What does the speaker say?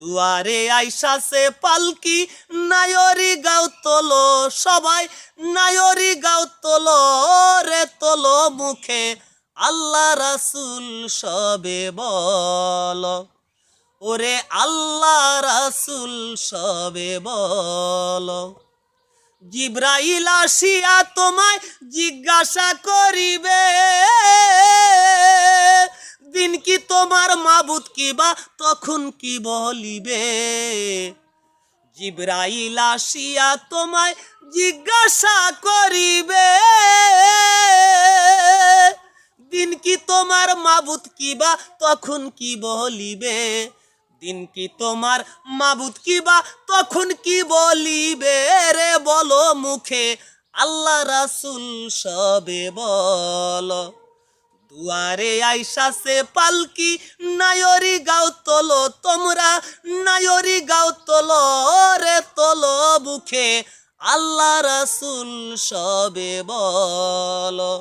দুয়ারে আইসাছে পালকি, নায়রি গাও তোলো সবাই, নায়রি গাও তোলো রে তোলো মুখে, আল্লাহ রাসূল সবে বলো, ওরে আল্লাহ রাসূল সবে বলো। জিব্রাইল আসিয়া তোমায় জিজ্ঞাসা করিবে, দিন কি তোমার মাবুদ কিবা তখন কি বলিবে। জিব্রাইল আসিয়া তোমায় জিজ্ঞাসা করিবে, দিন কি তোমার মাবুদ কিবা তখন কি বলিবে। দিন কি তোমার মাবুদ কিবা তখন কি বলিবে রে বলো মুখে, আল্লাহ রাসূল সবে বলো। দুয়ারে আইসাছে পালকি, নায়রি গাও তোলো তোমরা, নায়রি গাও তোলো রে তোলো বুকে, আল্লাহ রাসূল সবে বলো।